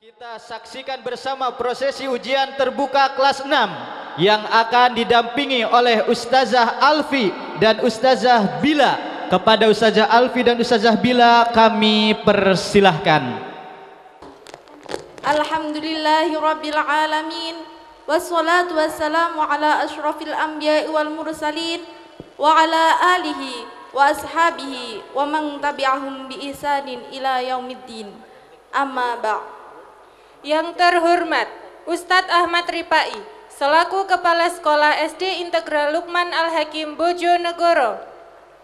Kita saksikan bersama prosesi ujian terbuka kelas 6 yang akan didampingi oleh Ustazah Alfi dan Ustazah Bila. Kepada Ustazah Alfi dan Ustazah Bila kami persilahkan. Alhamdulillahirabbil alamin wassalatu wassalamu ala asyrafil anbiya'i wal mursalin wa ala alihi wa ashabihi wa man tabi'ahum bi ihsanin ila yaumiddin. Amma ba'. Yang terhormat Ustadz Ahmad Ripai selaku Kepala Sekolah SD Integral Lukman Al-Hakim Bojonegoro.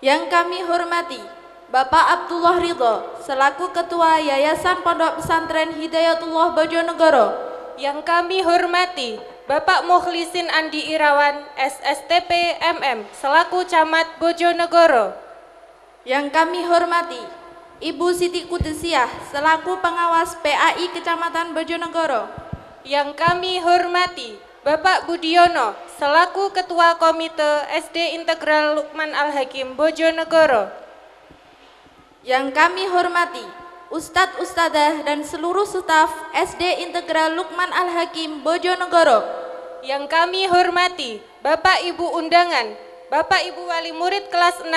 Yang kami hormati Bapak Abdullah Ridho selaku Ketua Yayasan Pondok Pesantren Hidayatullah Bojonegoro. Yang kami hormati Bapak Mukhlisin Andi Irawan SSTP MM selaku Camat Bojonegoro. Yang kami hormati Ibu Siti Kudesiah selaku pengawas PAI Kecamatan Bojonegoro. Yang kami hormati Bapak Budiono selaku Ketua Komite SD Integral Lukman Al-Hakim Bojonegoro. Yang kami hormati Ustadz Ustadzah dan seluruh staf SD Integral Lukman Al-Hakim Bojonegoro. Yang kami hormati Bapak Ibu undangan, Bapak Ibu wali murid kelas 6,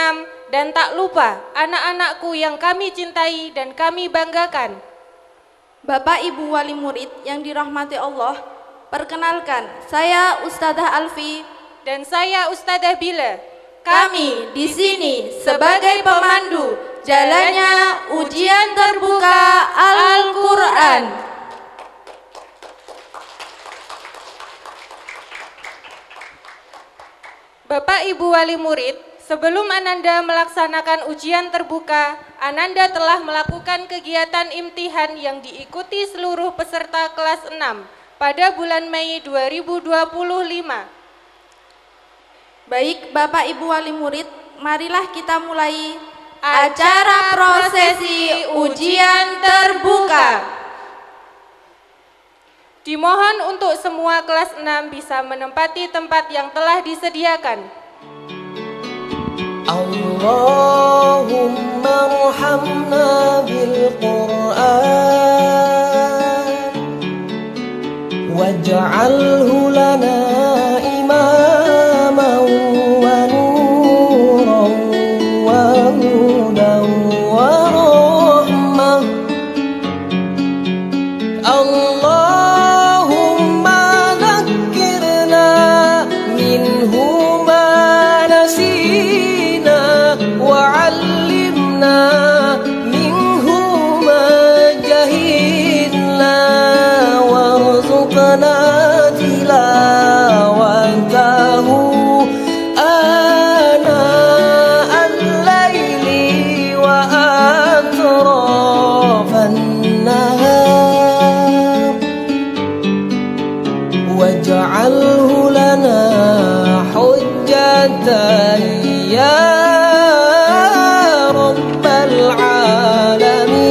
dan tak lupa anak-anakku yang kami cintai dan kami banggakan. Bapak Ibu wali murid yang dirahmati Allah, perkenalkan saya Ustazah Alfi dan saya Ustazah Bila. Kami di sini sebagai pemandu jalannya ujian terbuka Al-Quran. Bapak Ibu wali murid, sebelum Ananda melaksanakan ujian terbuka, Ananda telah melakukan kegiatan imtihan yang diikuti seluruh peserta kelas 6 pada bulan Mei 2025. Baik Bapak Ibu wali murid, marilah kita mulai acara prosesi ujian terbuka. Dimohon untuk semua kelas 6 bisa menempati tempat yang telah disediakan. Allahumma arhamna bil Qur'an waj'alhu lana imaman wa nuran wa hudan wa rahmah. Allahumma dhakkirna minhu ma nasina wa'allimna minhu ma jahilna warzuqna tilawatahu ana al-laili wa atrafan nahar waj'alhu lana hujjatan ya rabbal alamin.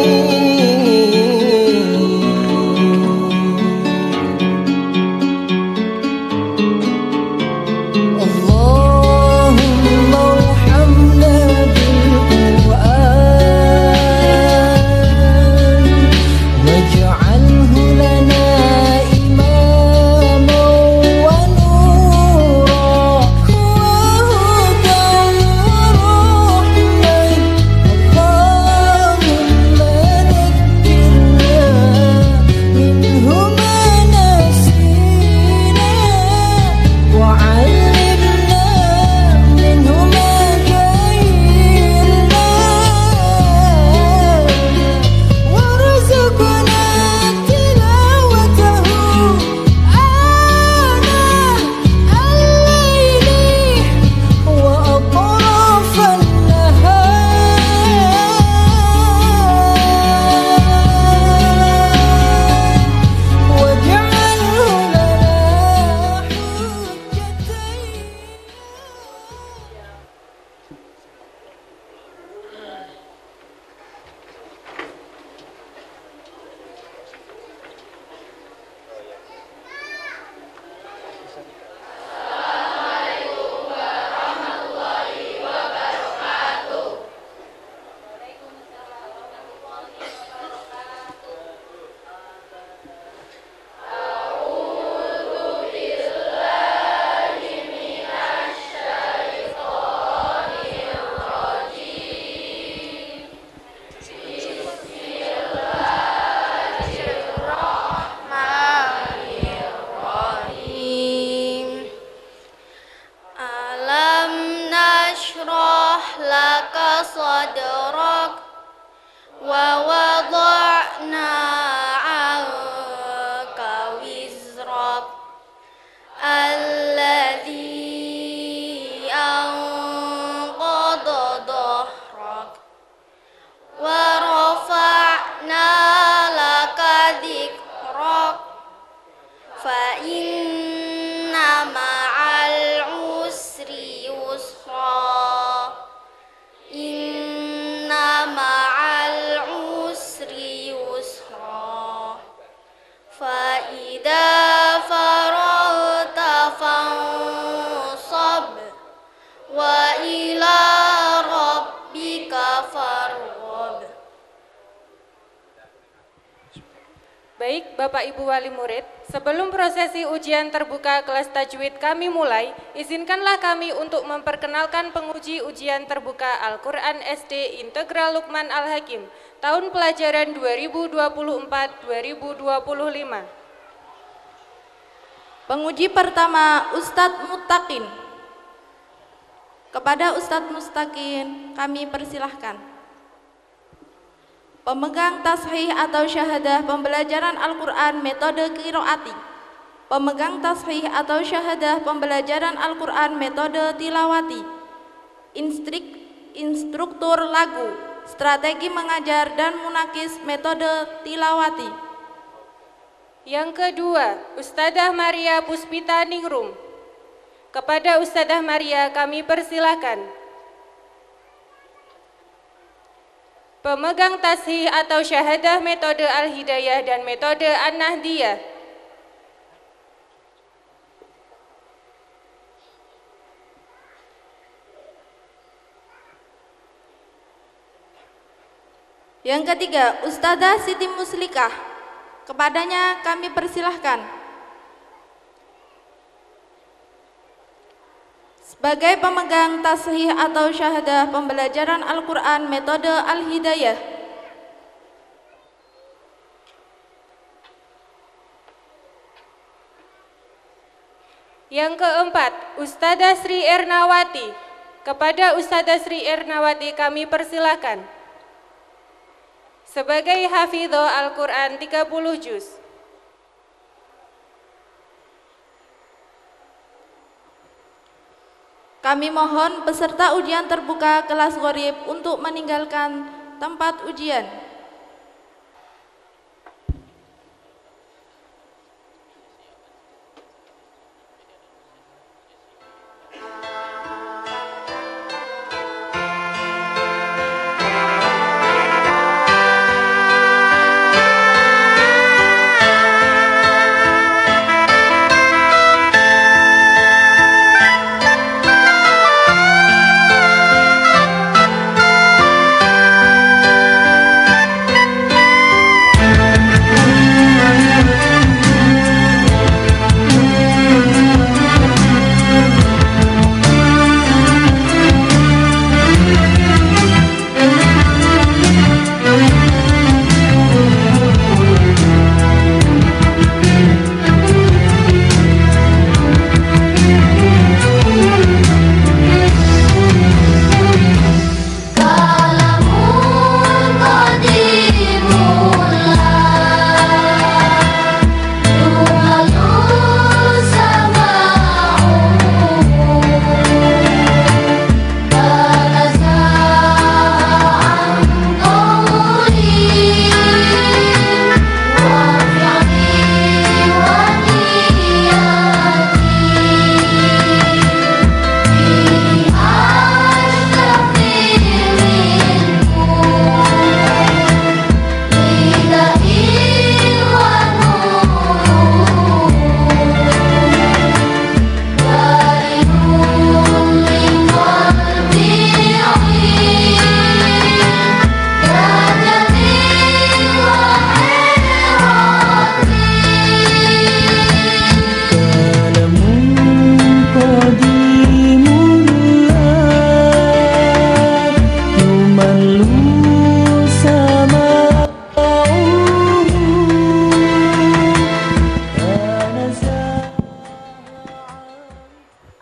Baik, Bapak Ibu Wali Murid, sebelum prosesi ujian terbuka kelas tajwid kami mulai, izinkanlah kami untuk memperkenalkan penguji ujian terbuka Al-Quran SD Integral Luqman Al-Hakim, tahun pelajaran 2024-2025. Penguji pertama, Ustadz Muttaqin. Kepada Ustadz Muttaqin, kami persilahkan. Pemegang tashih atau syahadah pembelajaran Al-Quran metode qiraati. Pemegang tashih atau syahadah pembelajaran Al-Quran metode tilawati. Instruktur lagu, strategi mengajar dan munakis metode tilawati. Yang kedua, Ustadzah Maria Puspita Ningrum. Kepada Ustadzah Maria kami persilakan. Pemegang tashih atau syahadah metode Al-Hidayah dan metode An-Nahdiyah. Yang ketiga, Ustadzah Siti Muslikah. Kepadanya kami persilahkan. Sebagai pemegang tashih atau syahadah pembelajaran Al-Quran metode Al-Hidayah. Yang keempat, Ustadzah Sri Ernawati. Kepada Ustadzah Sri Ernawati kami persilakan. Sebagai hafidho Al-Quran 30 juz. Kami mohon peserta ujian terbuka kelas gharib untuk meninggalkan tempat ujian.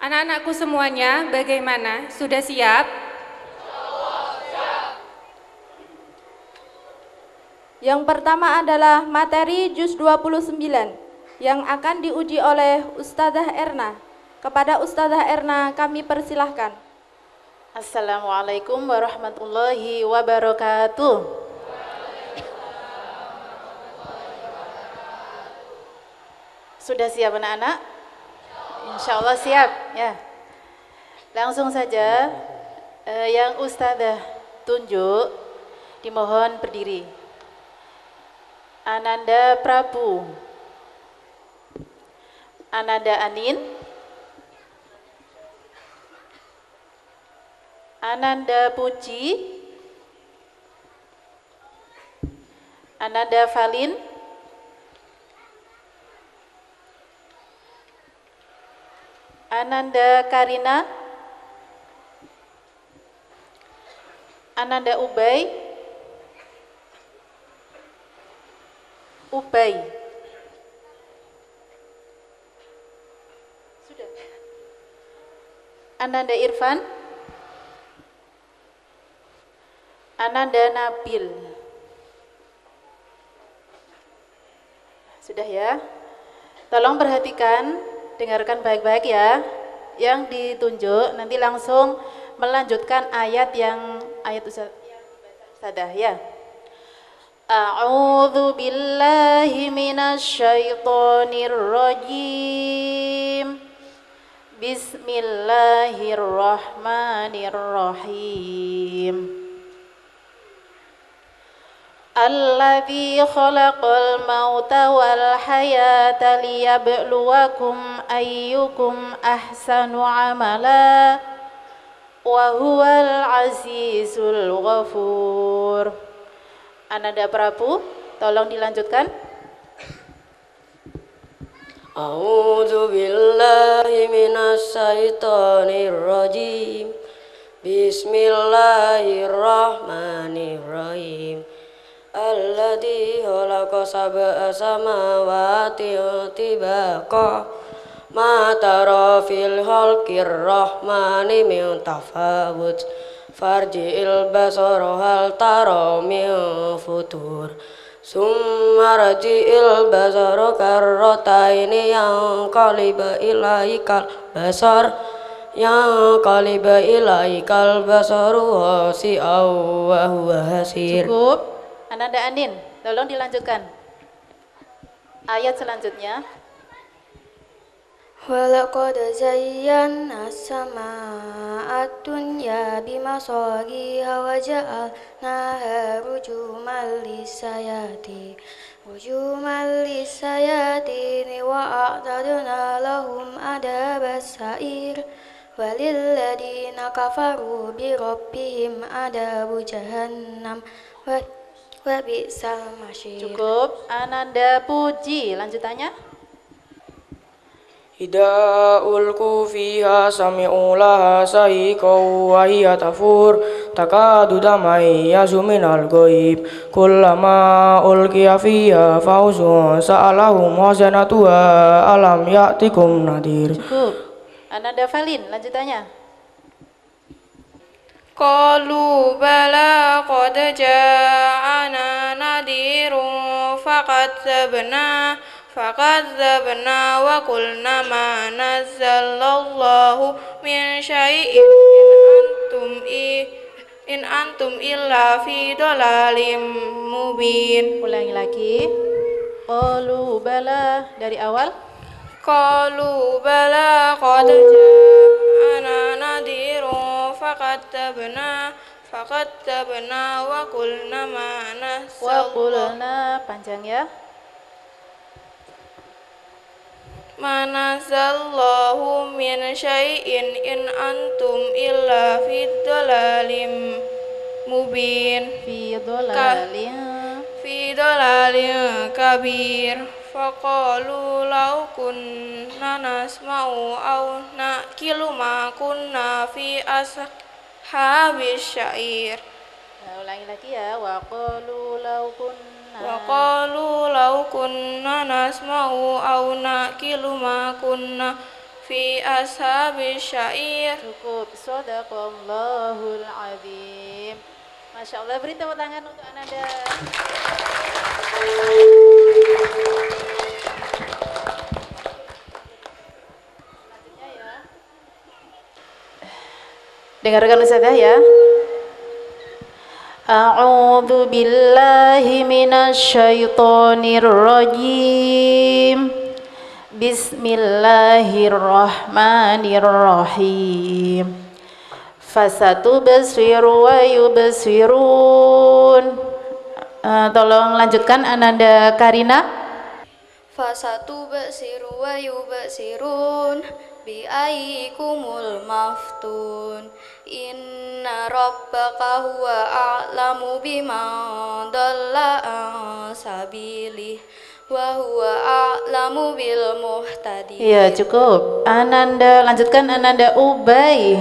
Anak-anakku semuanya, bagaimana? Sudah siap? Yang pertama adalah materi juz 29 yang akan diuji oleh Ustadzah Erna. Kepada Ustadzah Erna kami persilahkan. Assalamualaikum warahmatullahi wabarakatuh. Sudah siap anak-anak? Insya Allah siap ya. Langsung saja yang Ustadzah tunjuk dimohon berdiri. Ananda Prabu, Ananda Anin, Ananda Puji, Ananda Valin, Ananda Karina. Ananda Ubay. Ubay. Sudah. Ananda Irfan. Ananda Nabil. Sudah ya. Tolong perhatikan, dengarkan baik-baik ya. Yang ditunjuk nanti langsung melanjutkan ayat yang Ustazah ya. A'udzu billahi minasyaitonir rajim. Bismillahirrahmanirrahim. Alladzi khalaqal mauta wal hayata liyabluwakum ayyukum ahsanu amala wa huwal azizul ghafur. Ananda Prabu, tolong dilanjutkan. A'udzu billahi minasyaitonir rajim. Bismillahirrahmanirrahim. Alladzi khalaqa sab'a samawati tibaqa ma tara fil khalqir rahmani min tafawut farji'il basara hal tara min futur summa raji'il basara karrataini yang qaliba ilaikal basar yang qaliba ilaikal basaru wasi'aw wa huwa hasir. Cukup. Ananda Anin, tolong dilanjutkan. Ayat selanjutnya. Walaqad zayyana as-samaa'a ad-dunya bimasabiha wa ja'alnaha rujuman lis-sayatin wa a'tadna lahum adabas sa'ir walilladina kafaru bi rabbihim adabu jahannam wa bi'sal masyir. Cukup. Ananda Puji, lanjutannya. Idza ulqu fiha sami'u laha sahiqan wa hiya tafur takadu tamayyazu minal ghaib kullama ulqiya fiha fawzun sa'alahum wazanatuha alam ya'tikum nadhir. Cukup. Ananda Valin, lanjutannya. Qalu bala qad ja'ana nadhirun fakadzabna wa qulna ma nazzalallahu min syai'in in antum illa fi dhalalim mubin. Ulangi lagi. Qalu bala dari awal. Qalu bala qad ja'ana nadhirun fakadzabna wa qulna ma Wa panjang ya. Manazallahu min syai'in in antum illa fi dhalalim mubin. Fi dhalalin kabir. Faqalu law kunna nasma'u aw naqilu ma kunna fi ashabis syair. Nah, ulangi lagi ya. Wa qalu law kunna nasma'u aw naqilu ma kunna fi ashabis syair. Cukup. Shadaqallahul azim. Masya Allah, beri tepuk tangan untuk Ananda. Dengarkan Ustazah ya. A'udzu billahi minasyaitonir rajim. Bismillahirrahmanirrahim. Fasatubsiru wa yubsirun. Tolong lanjutkan Ananda Karina. Fasatubsiru wa yubsirun bi'ayyikumul maftun. Inna rabbaka huwa a'lamu biman dalla an sabilih wa huwa a'lamu bil muhtadin. Iya, cukup. Ananda, lanjutkan Ananda Ubay.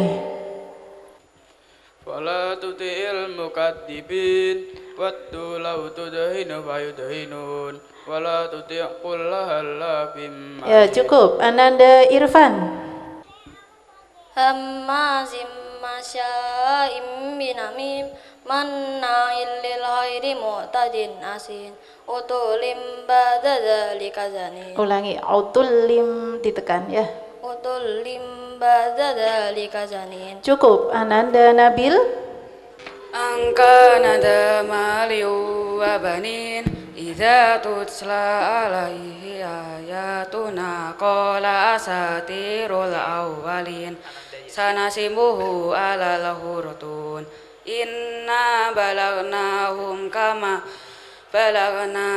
Fala tuti'il mukadzibin waddu law tudhinu fayudhinun wala tuti' kullahallafim. Ya, cukup. Ananda Irfan. Hammazim masya'im binamim manna'il lil khairi mu'tadin asin utulim ba'da dzalika zanin. Ulangi, autulim ditekan ya. Utulim ba'da dzalika zanin. Cukup. Ananda Nabil. Angka nada maliu wa banin idza tutsla alaihi ayatuna qala asatirul awwalin sanasimuhu ala lahurutun inna balagnahum kama balagna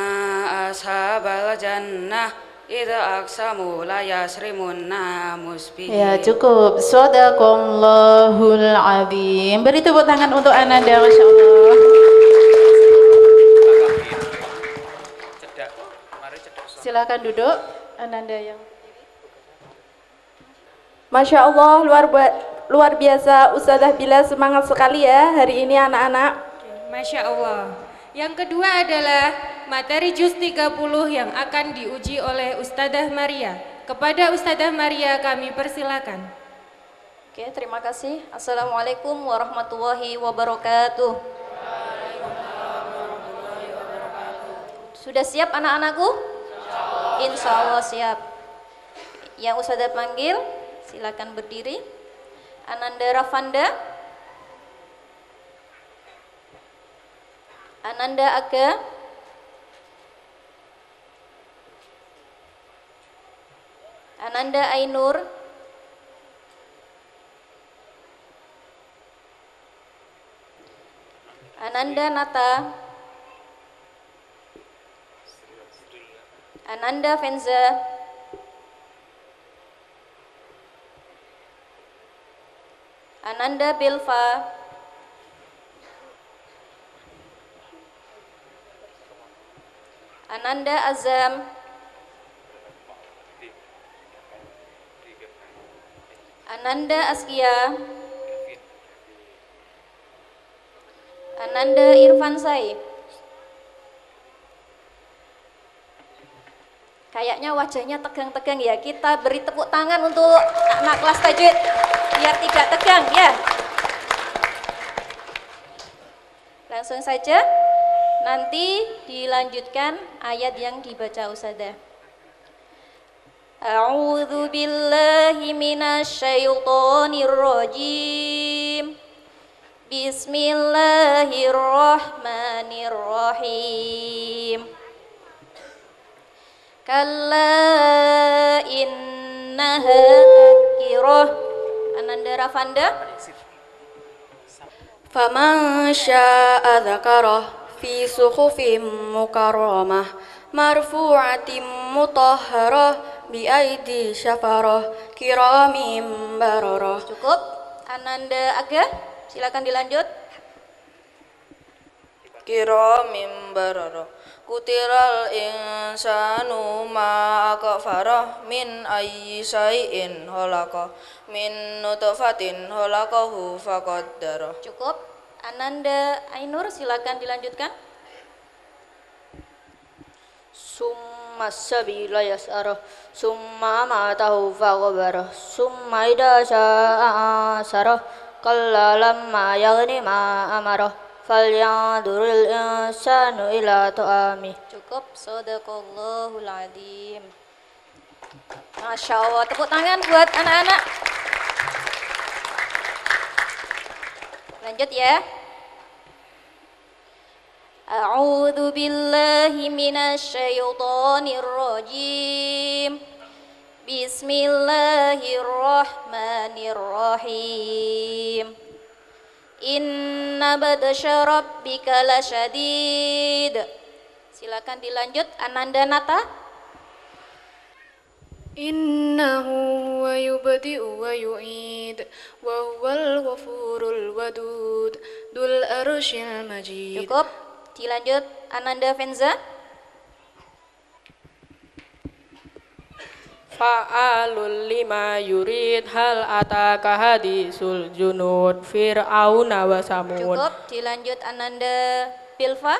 ashabal jannah idza aqsamu la yasrimunna musbihin. Ya, cukup. Shadaqallahul azim. Beri tepuk tangan untuk Ananda, Masya Allah. Silakan duduk, Ananda yang Masya Allah, luar biasa Ustazah Bila, semangat sekali ya hari ini anak-anak. Masya Allah. Yang kedua adalah materi juz 30 yang akan diuji oleh Ustazah Maria. Kepada Ustazah Maria kami persilakan. Oke, terima kasih. Assalamualaikum warahmatullahi wabarakatuh. Sudah siap anak-anakku? Insya Allah siap. Yang Ustazah panggil, silakan berdiri. Ananda Rafanda, Ananda Aga, Ananda Ainur, Ananda Nata, Ananda Fenza, Ananda Bilfa, Ananda Azam, Ananda Askia, Ananda Irfansai. Kayaknya wajahnya tegang-tegang ya. Kita beri tepuk tangan untuk anak kelas tajwid biar tidak tegang ya. Langsung saja nanti dilanjutkan ayat yang dibaca Ustazah. A'udzu billahi minasyaitonir rajim. Bismillahirrahmanirrahim. Kalla innaha tadhkirah. Ananda Rafanda. Faman syaa dzakarah fi suhufim mukarramah marfu'atin mutahharah bi aidi syafarah kiramim bararah. Cukup. Ananda Aga, silakan dilanjut. Kiramim bararah kutiral insanu ma akfarah min ayyi syai'in khalaqa min nutfatin khalaqahu faqaddarah. Cukup. Ananda Ainur, silakan dilanjutkan. Summa sabila yas'arah summa amatahu faqbarah summa idza sya'a sarah kalla lamma yaghni ma amarah falyanduril insanu ila ta'ami. Cukup. Shadaqallahul adzim. Masya Allah, tepuk tangan buat anak-anak. Lanjut ya. A'udzu billahi minasyaitonir rajim. Bismillahirrahmanirrahim. Inna batsya rabbika lasyadid. Silakan dilanjut Ananda Nata. Innahu wa yubdi'u wa yu'id wa huwal ghafurul wadud dul arsyil majid. Cukup. Dilanjut Ananda Fenza. Fa'alul lima yurid hal ataka hadisul junud fir'auna wa samud. Cukup, dilanjut Ananda Pilva.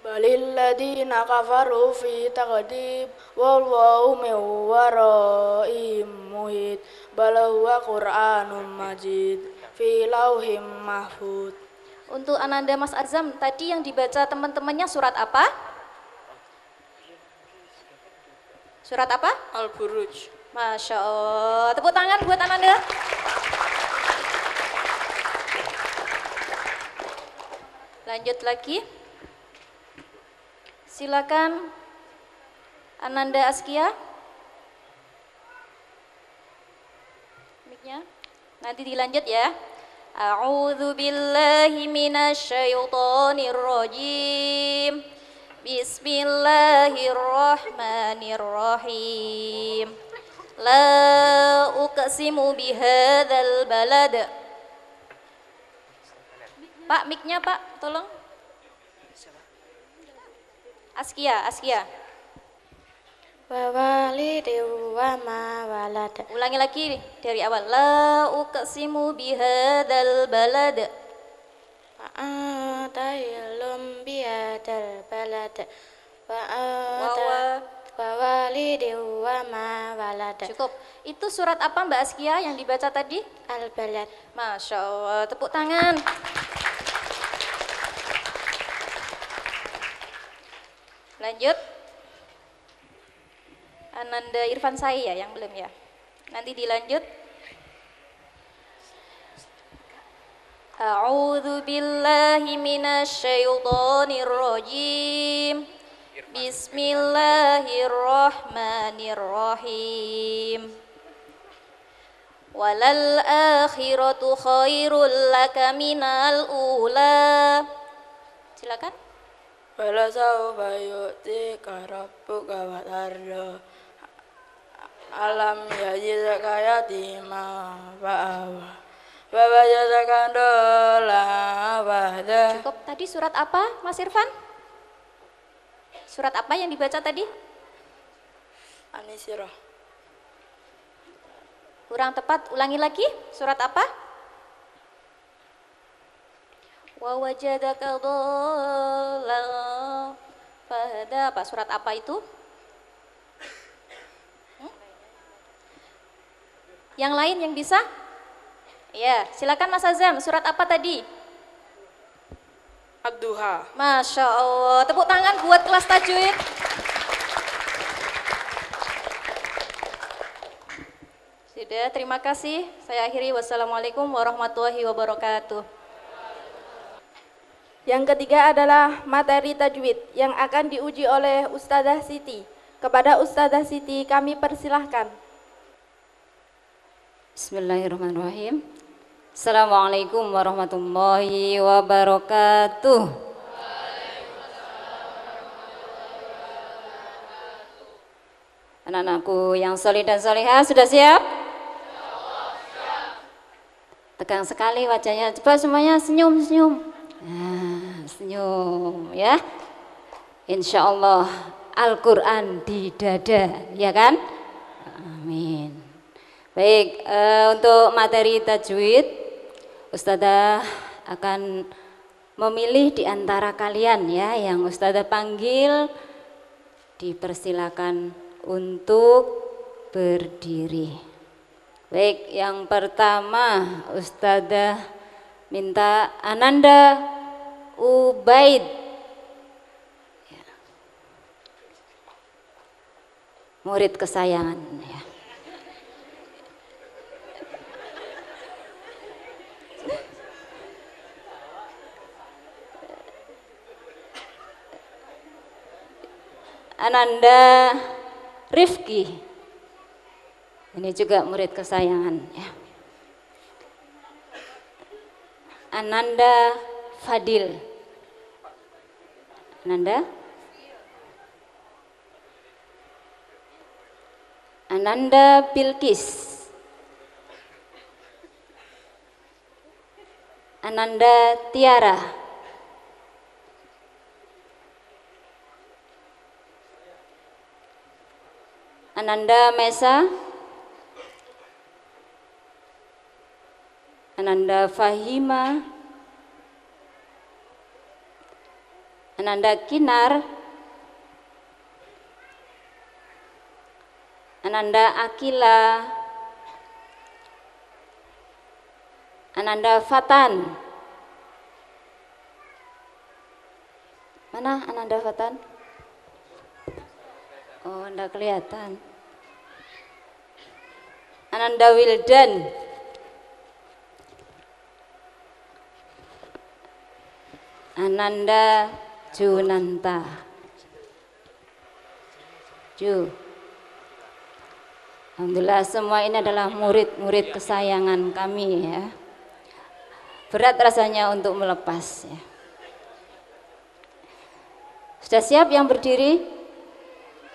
Balil ladina kafaru fi taqdib wallahu min waraihim muhit bal huwa Qur'anun Majid fi lauhim mahfud. Untuk Ananda Mas Azam, tadi yang dibaca teman-temannya surat apa? Surat apa? Al-Buruj. Masya Allah. Tepuk tangan buat Ananda. Lanjut lagi. Silakan Ananda Askia. Mic-nya. Nanti dilanjut ya. A'udzu billahi minasyaitonir rajim. Bismillahirrahmanirrahim. La uqsimu bihadzal balad. Pak, mic-nya Pak, tolong. Askia. Wa walidin wa ma walad. Ulangi lagi dari awal. La uqsimu bihadzal balad. Ta'ilum bihadzal balad. Wa walidin wa ma walad. Cukup. Itu surat apa Mbak Askia yang dibaca tadi? Al-Balad. Masya Allah. Tepuk tangan. Lanjut. Ananda Irfan Sai ya yang belum ya. Nanti dilanjut. A'udzu billahi minasyaitonir rajim. Bismillahirrahmanirrahim. Walal akhiratu khairul laka minal ula. Silakan. Wala sawfa yu'tika rabbuka fatarda. Alam yajidka yatima fa'awa wa wajadaka dola wahda. Cukup. Tadi surat apa Mas Irfan? Surat apa yang dibaca tadi? An-Nisrah. Kurang tepat, ulangi lagi. Surat apa? Wa wajadaka dhallan fahada. Apa surat apa itu? Yang lain yang bisa? Ya, silakan Mas Azam. Surat apa tadi? Ad-Duha. Masya Allah. Tepuk tangan buat kelas tajwid. Sudah, terima kasih. Saya akhiri. Wassalamualaikum warahmatullahi wabarakatuh. Yang ketiga adalah materi tajwid yang akan diuji oleh Ustazah Siti. Kepada Ustazah Siti kami persilahkan. Bismillahirrahmanirrahim. Assalamualaikum warahmatullahi wabarakatuh. Anak-anakku yang solih dan solihah sudah siap? Tegang sekali wajahnya. Coba semuanya senyum-senyum. Nah, senyum ya. Insya Allah Al-Quran di dada, ya kan? Amin. Baik, untuk materi tajwid, Ustazah akan memilih di antara kalian ya, yang Ustazah panggil, dipersilakan untuk berdiri. Baik, yang pertama Ustazah minta Ananda Ubaid. Ya. Murid kesayangan ya. Ananda Rifki. Ini juga murid kesayangan ya. Ananda Fadil. Ananda? Ananda Bilkis. Ananda Tiara. Ananda Mesa, Ananda Fahima, Ananda Kinar, Ananda Akila, Ananda Fatan. Mana Ananda Fatan? Oh, enggak kelihatan. Ananda Wildan, Ananda Junanta, Alhamdulillah semua ini adalah murid-murid kesayangan kami ya. Berat rasanya untuk melepas ya. Sudah siap yang berdiri?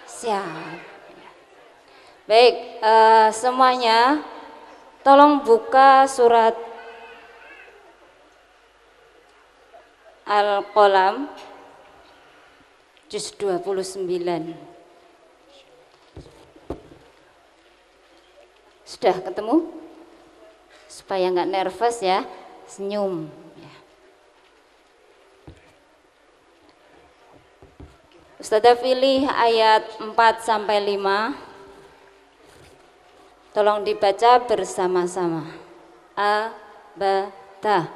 Siap. Baik, semuanya tolong buka surat Al-Qalam juz 29. Sudah ketemu? Supaya nggak nervous ya, senyum. Ustadzah pilih ayat 4 sampai 5. Tolong dibaca bersama-sama. A, ba, ta.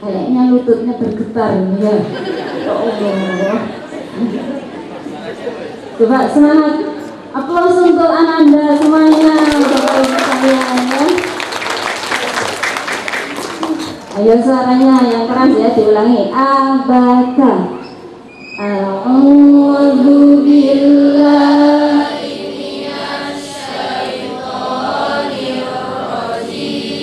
Kayaknya lututnya bergetar ya. Ya Allah. Coba semangat. Aplaus untuk Ananda semuanya. Ayo suaranya yang keras ya, diulangi. Abaka. A'udzu billahi minasyaitonir rajim.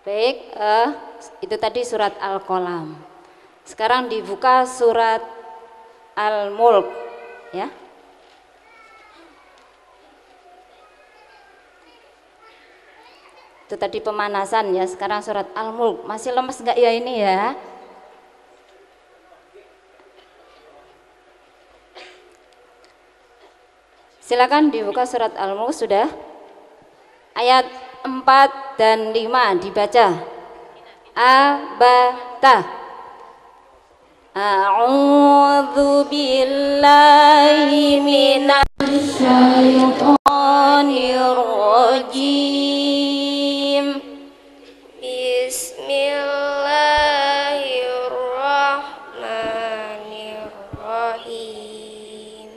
Baik, itu tadi surat Al-Qalam. Sekarang dibuka surat Al-Mulk ya. Itu tadi pemanasan ya, sekarang surat Al-Mulk. Masih lemes enggak ya ini ya? Silakan dibuka surat Al-Mulk sudah. Ayat 4 dan 5 dibaca. Abata. A'udzu billahi minasyaitonir rajim. Bismillahirrahmanirrahim.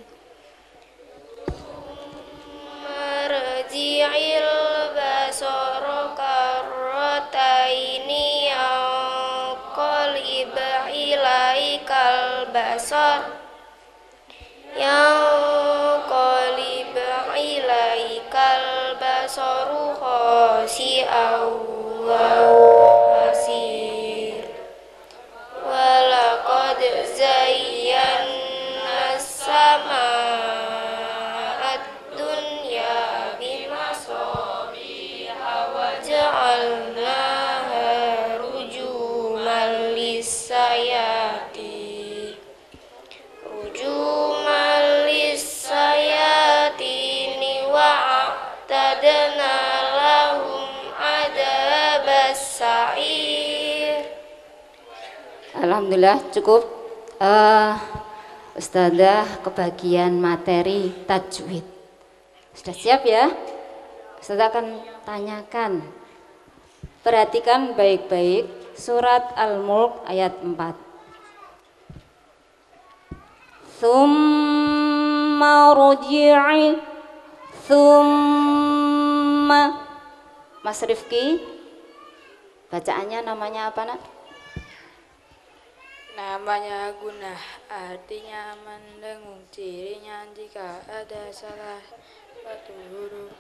Marji'il basara karrataini yanqalib ilaikal basar yanqalib ilaikal basaru khasi'aw wa hasir walaqad zayyana as-samaa'a ad-dunya bimasabiha wa ja'alnaha rujuman lis-sayatin wa a'tadna lahum adabas sa'ir. Alhamdulillah cukup. Ustadzah kebagian materi tajwid. Sudah siap ya? Ustadzah akan tanyakan. Perhatikan baik-baik. Surat Al-Mulk ayat 4. Tsumma ruji'i, tsumma. Mas Rifki, bacaannya namanya apa nak? Namanya gunah, artinya mendengung. Cirinya jika ada salah satu huruf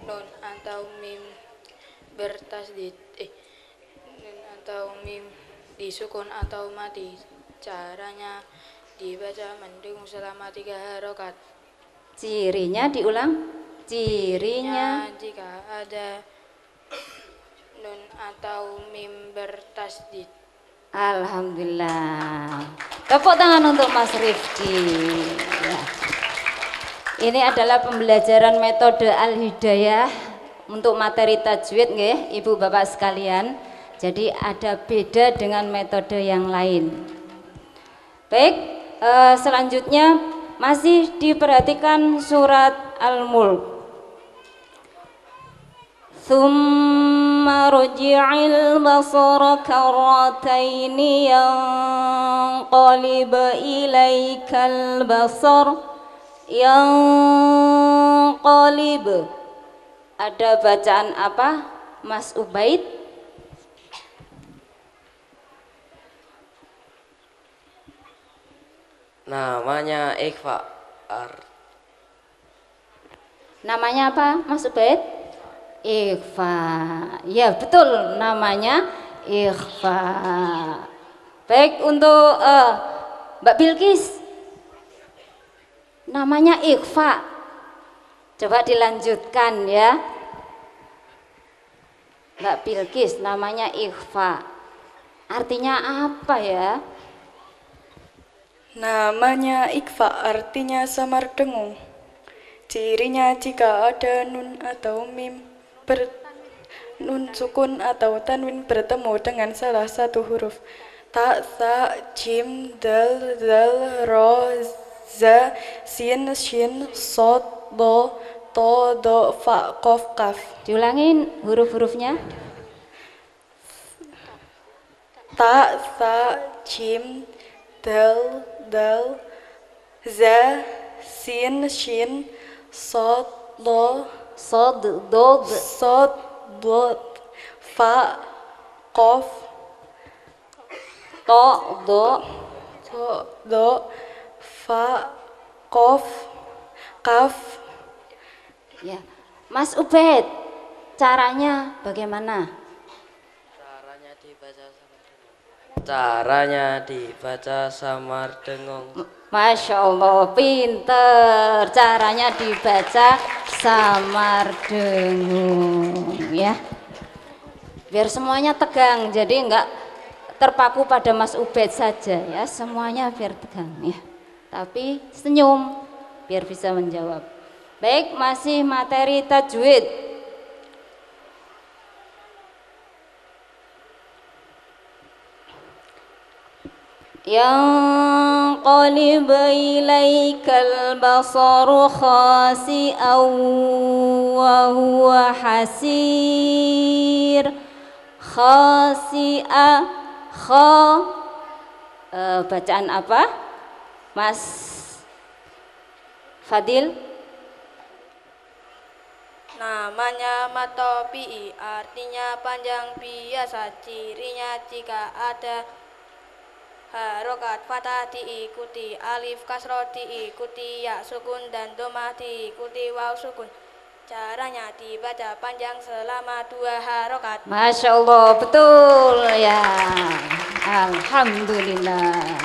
nun atau mim bertasdid, nun atau mim disukun atau mati. Caranya dibaca mendengung selama 3 harokat. Cirinya diulang. Cirinya jika ada nun atau mim bertasdid. Alhamdulillah. Tepuk tangan untuk Mas Rifki. Ya. Ini adalah pembelajaran metode Al-Hidayah untuk materi tajwid nggih, Ibu Bapak sekalian. Jadi ada beda dengan metode yang lain. Baik, selanjutnya masih diperhatikan surat Al-Mulk. Tsumma ruji'il basara karrataini yanqalib ilaikal basar yanqalib. Ada bacaan apa Mas Ubaid? Namanya ikhfa. Namanya apa Mas Ubaid? Ikhfa. Ya betul, namanya ikhfa. Baik, untuk Mbak Bilkis, namanya ikhfa. Coba dilanjutkan ya. Mbak Bilkis, namanya ikhfa. Artinya apa ya? Namanya ikhfa, artinya samar dengung. Cirinya jika ada nun atau mim nun sukun atau tanwin bertemu dengan salah satu huruf. Ta, sa, jim, dal, zal, ro, za, sin, shin, sod, do, to, do, fa, kof, kaf. Diulangin huruf-hurufnya. Ta, sa, jim, dal, za, sin, shin, sod, do, fa, kof, to, do, fa, kof, kaf. Ya, Mas Ubed, caranya bagaimana? Caranya dibaca samar dengung. Masya Allah, pinter. Caranya dibaca samar dengung ya. Biar semuanya tegang, jadi enggak terpaku pada Mas Ubed saja ya. Semuanya biar tegang ya. Tapi senyum biar bisa menjawab. Baik, masih materi tajwid. Yanqalib ilaikal basaru khasi'an wa huwa hasir. Khasi'a, bacaan apa Mas Fadil? Namanya matopi, artinya panjang biasa. Cirinya jika ada harokat fathah diikuti alif kasroh diikuti ya sukun dan domah diikuti waw sukun. Caranya dibaca panjang selama 2 harokat. Masya Allah, betul ya. Alhamdulillah.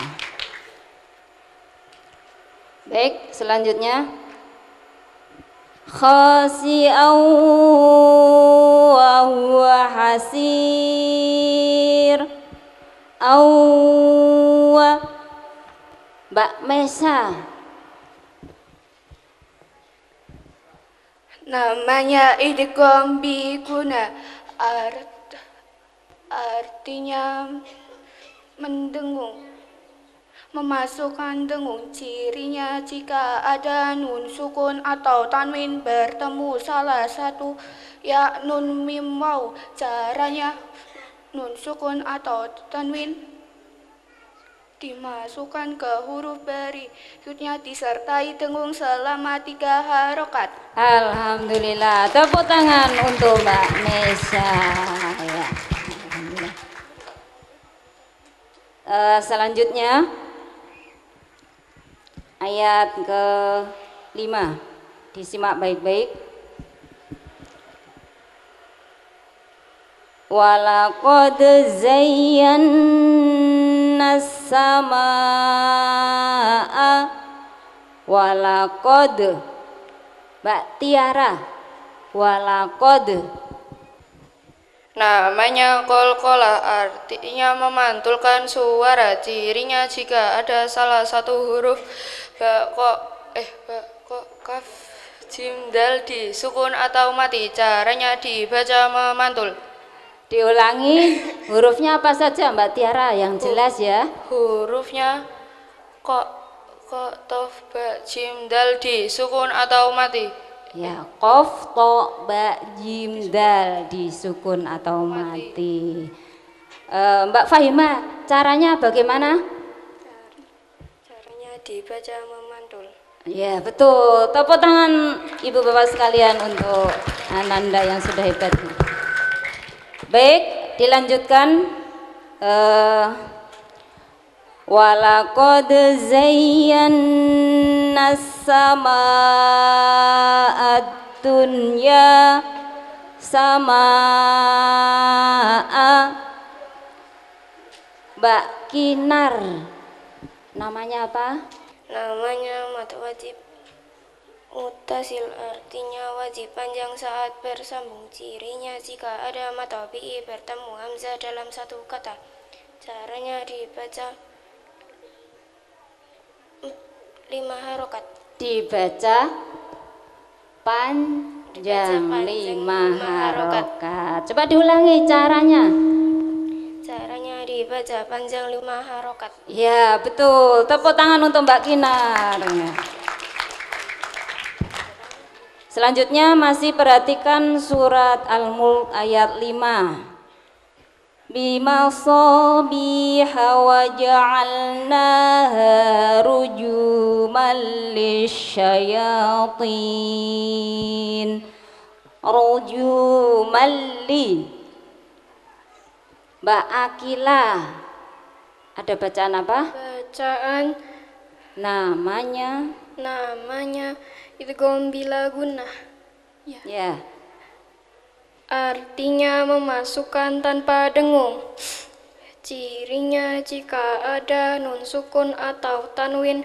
Baik, selanjutnya khasi'an wa huwa hasir. Awwa. Mbak Mesa. Namanya idgham bi guna, artinya mendengung, memasukkan dengung. Cirinya jika ada nun sukun atau tanwin bertemu salah satu ya nun mim waw. Caranya nun sukun atau tanwin dimasukkan ke huruf berikutnya disertai dengung selama 3 harokat. Alhamdulillah, tepuk tangan untuk Mbak Nesha. Ya. Selanjutnya ayat ke-5, disimak baik-baik. Walaqad zayyana as-samaa, walaqad, Mbak Tiara, walaqad. Namanya qalqalah artinya memantulkan suara. Cirinya jika ada salah satu huruf ba, ko, kaf, jim, dal disukun atau mati. Caranya dibaca memantul. Diulangi, hurufnya apa saja Mbak Tiara yang jelas ya? Hurufnya ko, tof, ba, jim, dal disukun atau mati. Ya, qaf, to, ba, jim, dal disukun atau mati. Mbak Fahima, caranya bagaimana? Caranya dibaca memantul. Ya, betul. Tepuk tangan Ibu Bapak sekalian untuk Ananda yang sudah hebat. Baik, dilanjutkan. Walaqad zayyana as-samaa'a dunya, samaa. Mbak Kinar, namanya apa? Namanya mad wajib mutasil, artinya wajib panjang saat bersambung. Cirinya jika ada mad tabi'i bertemu hamzah dalam satu kata. Caranya dibaca 5 harokat. Dibaca panjang 5 harokat. Coba diulangi caranya. Caranya dibaca panjang 5 harokat. Ya, betul. Tepuk tangan untuk Mbak Kinar. Selanjutnya masih perhatikan surat Al-Mulk ayat 5. Bimasabiha wa ja'alnaha rujuman lisyayatin. Rujuman li. Mbak Akila, ada bacaan apa? Bacaan namanya idgham bila gunnah. Ya. Artinya memasukkan tanpa dengung. Cirinya jika ada nun sukun atau tanwin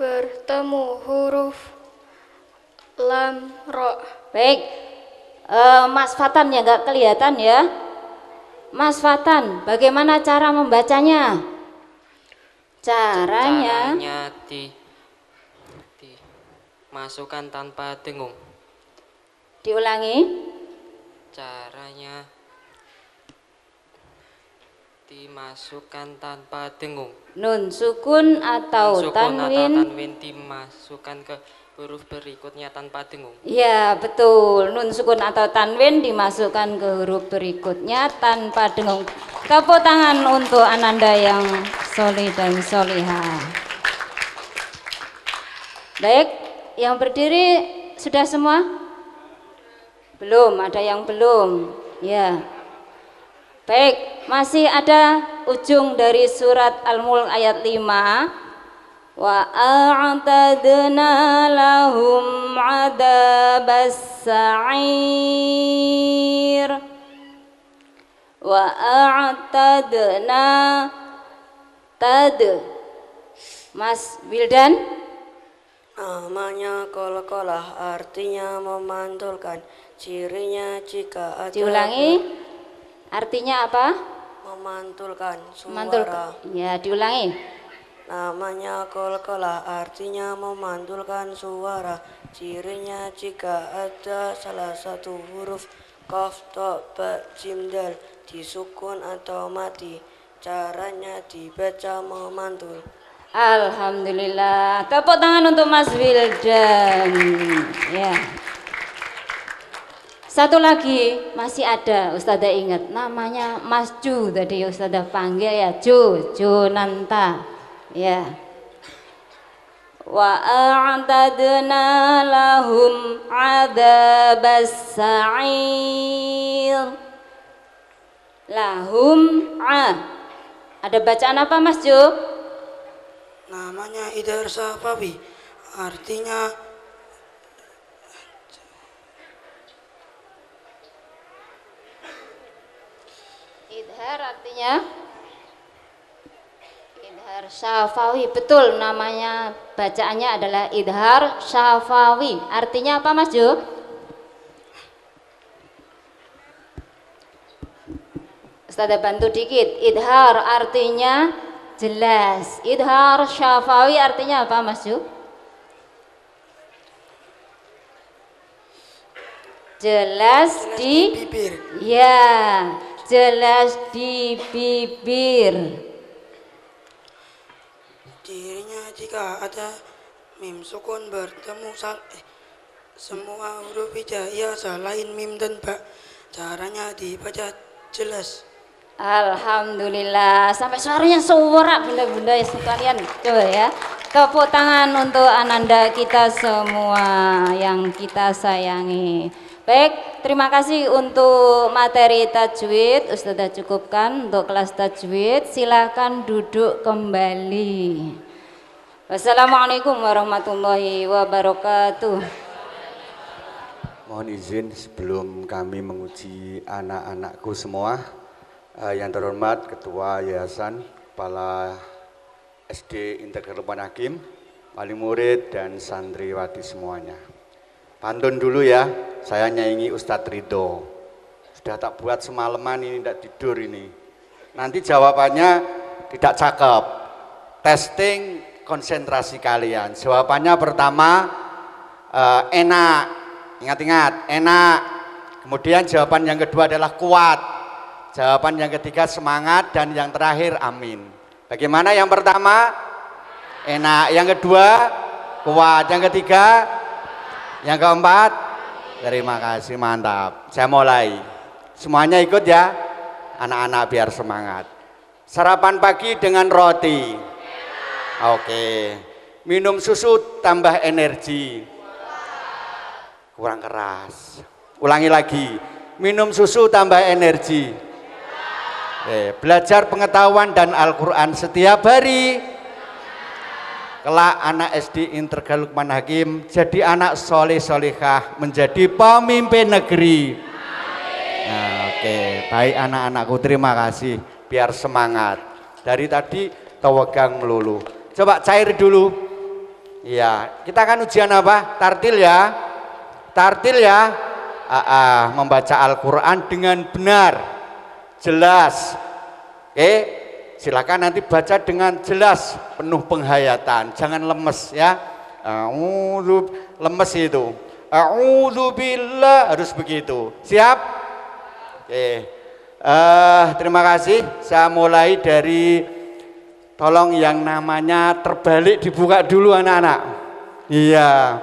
bertemu huruf lam, ro. Baik, Mas Fatan ya, nggak kelihatan ya. Mas Fatan, bagaimana cara membacanya? Caranya dimasukkan tanpa dengung. Diulangi. Caranya dimasukkan tanpa dengung. Nun sukun atau tanwin dimasukkan ke huruf berikutnya tanpa dengung. Ya, betul. Nun sukun atau tanwin dimasukkan ke huruf berikutnya tanpa dengung. Tepuk tangan untuk Ananda yang solih dan solihah. Baik, yang berdiri sudah semua? Belum, ada yang belum. Ya. Baik, masih ada ujung dari surat Al-Mulk ayat 5. Wa a'tadna lahum 'adzabas sa'ir. Wa a'tadna Mas Wildan. Namanya qalqalah artinya memantulkan. Cirinya jika ada. Diulangi. Artinya apa? Memantulkan suara. Memantulkan. Ya, diulangi. Namanya qalqalah artinya memantulkan suara. Cirinya jika ada salah satu huruf qaf, ta, ba, jim, dal disukun atau mati. Caranya dibaca memantul. Alhamdulillah. Tepuk tangan untuk Mas Wildan. Ya. Satu lagi masih ada, Ustazah ingat, namanya Mas Ju tadi Ustazah panggil ya, Junanta ya. Wa a'tadna lahum adzabas sa'ir. Lahum ada bacaan apa Mas Ju? Namanya Idhar Safawi, artinya Idhar artinya Idhar Syafawi, betul, namanya bacaannya adalah Idhar Syafawi. Artinya apa Mas Jo? Ustazah bantu dikit. Idhar artinya jelas. Idhar Syafawi artinya apa Mas Jo? Jelas di bibir. Ya, jelas di bibir. Cirinya jika ada mim sukun bertemu semua huruf hijaiyah selain mim dan ba, caranya dibaca jelas. Alhamdulillah, sampai suaranya suara bunda-bunda ya sekalian. Coba ya, tepuk tangan untuk Ananda kita semua yang kita sayangi. Baik, terima kasih untuk materi tajwid. Ustazah cukupkan untuk kelas tajwid. Silakan duduk kembali. Wassalamualaikum warahmatullahi wabarakatuh. Mohon izin sebelum kami menguji anak-anakku semua, yang terhormat Ketua Yayasan, Kepala SD Integral Lukman Hakim, wali murid dan santriwati semuanya. Pantun dulu ya, saya nyanyi Ustadz Ridho. Sudah tak buat semalaman ini, tidak tidur ini. Nanti jawabannya tidak cakep. Testing konsentrasi kalian. Jawabannya pertama enak, ingat-ingat, enak. Kemudian jawaban yang kedua adalah kuat. Jawaban yang ketiga semangat, dan yang terakhir amin. Bagaimana yang pertama? Enak. Yang kedua kuat. Yang ketiga, yang keempat, terima kasih, mantap. Saya mulai. Semuanya ikut ya, anak-anak biar semangat. Sarapan pagi dengan roti. Oke. Minum susu tambah energi. Kurang keras. Ulangi lagi. Minum susu tambah energi. Belajar pengetahuan dan Al-Quran setiap hari. Kelak anak SD Integral Lukman Hakim jadi anak soleh solehah, menjadi pemimpin negeri. Nah, oke, baik anak-anakku, terima kasih. Biar semangat. Dari tadi tawagang melulu. Coba cair dulu. Iya, kita akan ujian apa? Tartil ya. Tartil ya. Membaca Al-Quran dengan benar, jelas. Oke. Silakan nanti baca dengan jelas, penuh penghayatan, jangan lemes ya. Lemes itu. A'udzubillah, harus begitu. Siap? Oke. Terima kasih. Saya mulai dari, tolong yang namanya terbalik dibuka dulu anak-anak. Iya.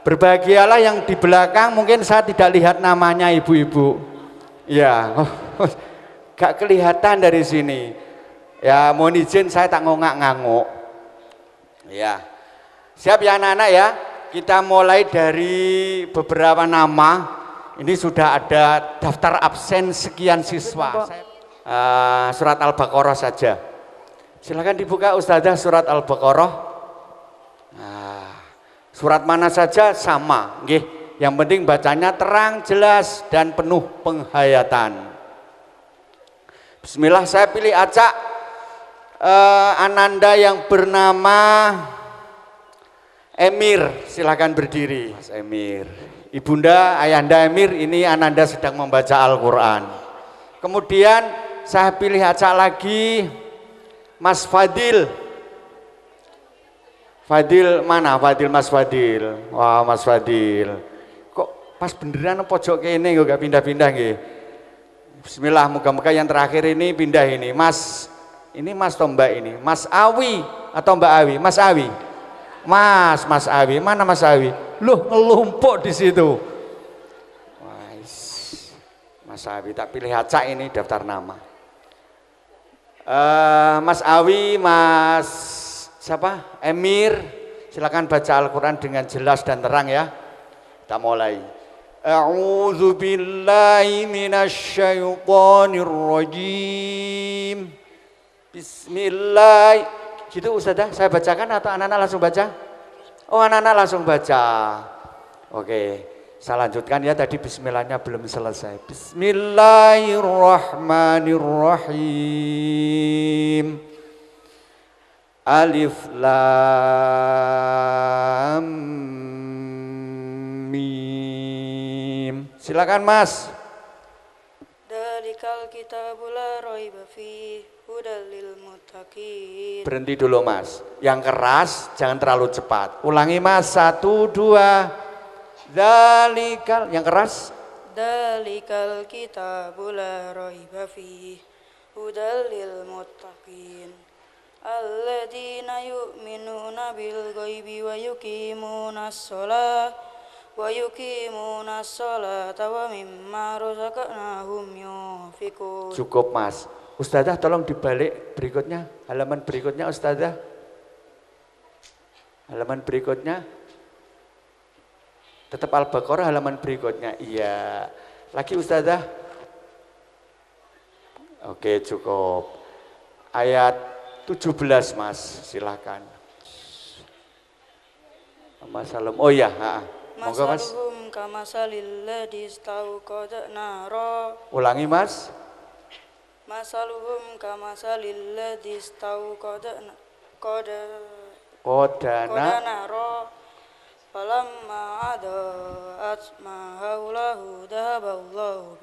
Berbahagialah yang di belakang, mungkin saya tidak lihat namanya ibu-ibu. Iya. Gak kelihatan dari sini. Ya, mohon izin saya tak ngongak-nganguk. Ya. Siap ya anak-anak ya? Kita mulai dari beberapa nama. Ini sudah ada daftar absen sekian siswa. Surat Al-Baqarah saja. Silakan dibuka Ustazah, surat Al-Baqarah. Surat mana saja sama, nggih. Yang penting bacanya terang, jelas dan penuh penghayatan. Bismillah, saya pilih acak Ananda yang bernama Emir, silakan berdiri. Mas Emir, Ibunda, Ayahanda Emir, ini Ananda sedang membaca Al-Quran. Kemudian saya pilih acak lagi Mas Fadil. Fadil mana? Fadil, Mas Fadil. Wah, Mas Fadil. Kok pas beneran pojok kene kok gak pindah-pindah nggih. Bismillah, moga-moga yang terakhir ini pindah ini. Mas, ini Mas atau Mbak ini? Mas Awi atau Mbak Awi? Mas Awi. Mas Awi. Mana Mas Awi? Loh, ngelumpuk di situ. Mas Awi, tak pilih acak ini daftar nama. Mas Awi, Mas siapa? Emir, silakan baca Al-Quran dengan jelas dan terang ya. Kita mulai. A'udzu billahi minasyaitonir rajim. Bismillah. Gitu Ustazah, saya bacakan atau anak-anak langsung baca? Oh, anak-anak langsung baca. Oke. Saya lanjutkan ya, tadi bismillahnya belum selesai. Bismillahirrahmanirrahim. Alif lam mim. Silakan Mas. Dalikal kitabul la raiba fihi hudal lil muttaqin. Berhenti dulu Mas. Yang keras jangan terlalu cepat. Ulangi Mas, 1, 2. Dalikal, yang keras. Dalikal kitabul la raiba fihi hudal lil muttaqin. Alladzina yu'minuna bil ghaibi wa yuqimunas sholata wa mimma razaqnahum yunfiqun. Cukup Mas. Ustazah tolong dibalik berikutnya, halaman berikutnya Ustazah. Halaman berikutnya. Tetap Al-Baqarah halaman berikutnya. Iya. Lagi Ustazah. Oke, cukup. Ayat 17 Mas, silakan. Mas Salam. Oh iya, monggo Mas. Masaluhum kamasalil ladzi istauqada nara. Ulangi Mas. Masaluhum kamasalil ladzi istauqada nara. Falamma adaat ma haulahu dhahaballahu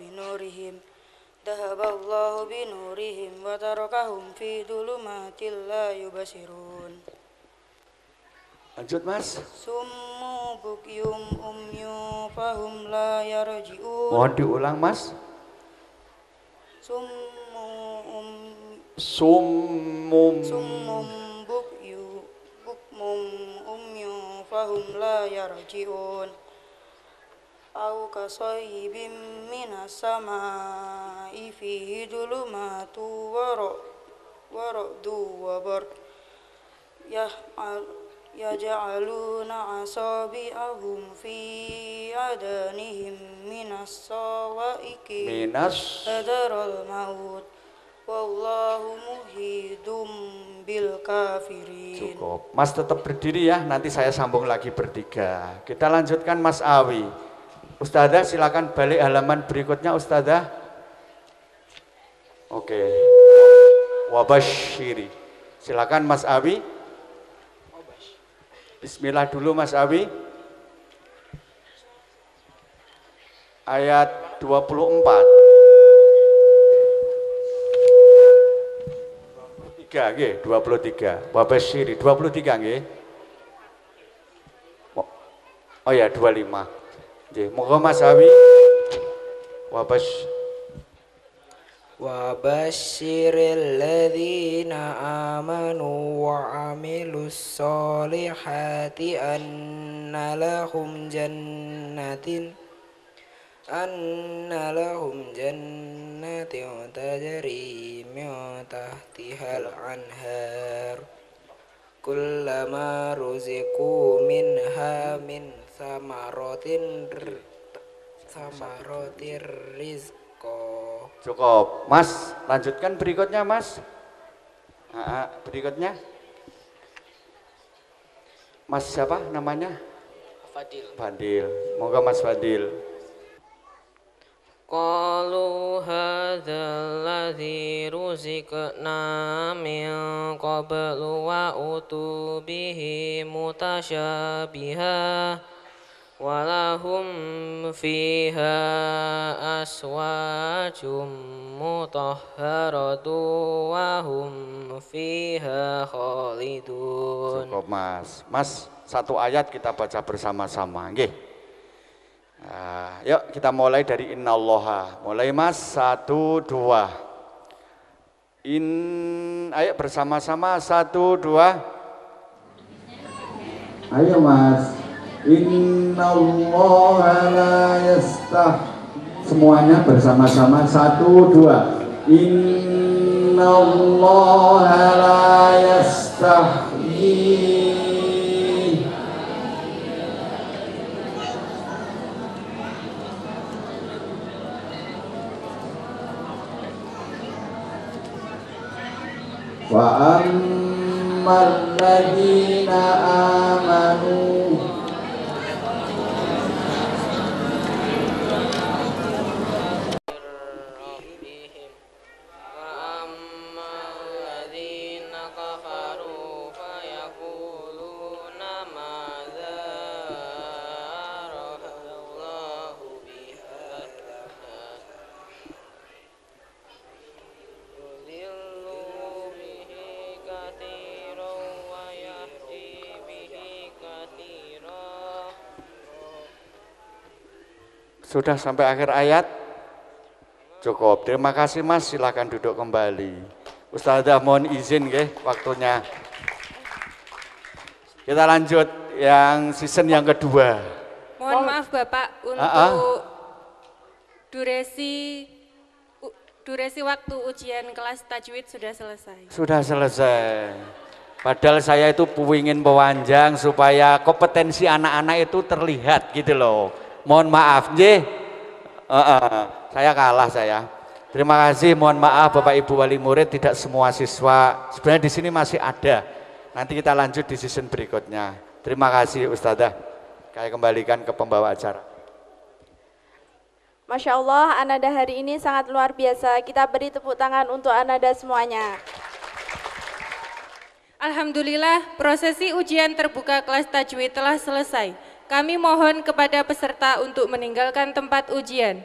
binurihim wa tarakahum fi dhulumatil la yubsirun. Lanjut Mas. Summu bukyum umyu fahum la yarji'un. Mohon diulang Mas. Summum bukmum umyu fahum la yarji'un. Au kasayyibim minas samaa'i fihi dhulumatu wa ra'du wa barq yaj'aluna asabi'ahum fi adanihim minas sawa'iqi hadaral maut wallahu muhidum bil kafirin. Cukup. Mas tetap berdiri ya, nanti saya sambung lagi bertiga. Kita lanjutkan Mas Awi. Ustazah silakan balik halaman berikutnya Ustazah. Oke. Wabashiri. Silakan Mas Awi. Bismillah dulu Mas Awi. Ayat 24. 23 nggih, 23. Wabashiri 23 nggih. Oh ya 25. Nggih, monggo Mas Awi. Wabasyiril ladzina amanu wa amilus solihati anna lahum jannatin tajri min tahtihal anhar kullama ruziqu minha min samaratir rizqo. Cukup. Mas, lanjutkan berikutnya Mas. Berikutnya. Mas siapa namanya? Fadil. Fadil. Moga Mas Fadil. Qalu hadzal ladzi ruziqna min qablu wa utu bihi mutasyabiha walahum fiha aswajum mutahharatu wa hum fiha khalidun. Cukup Mas. Mas, satu ayat kita baca bersama-sama. Nggih. Yuk kita mulai dari innallaha. Mulai Mas, 1, 2. Ayo bersama-sama 1, 2. Ayo Mas. Innallaha la Semuanya bersama-sama 1, 2. Innallaha la yastahyi wa ammal ladina amanu Sudah sampai akhir ayat? Cukup. Terima kasih Mas, silakan duduk kembali. Ustazah mohon izin ya, waktunya. Kita lanjut yang season yang kedua. Mohon maaf Bapak, untuk durasi waktu ujian kelas tajwid sudah selesai. Sudah selesai. Padahal saya itu ingin mewanjang supaya kompetensi anak-anak itu terlihat gitu loh. Mohon maaf, saya kalah saya. Terima kasih, mohon maaf Bapak Ibu Wali Murid, tidak semua siswa. Sebenarnya di sini masih ada. Nanti kita lanjut di season berikutnya. Terima kasih Ustazah. Saya kembalikan ke pembawa acara. Masya Allah, Ananda hari ini sangat luar biasa. Kita beri tepuk tangan untuk Ananda semuanya. Alhamdulillah, prosesi ujian terbuka kelas tajwid telah selesai. Kami mohon kepada peserta untuk meninggalkan tempat ujian.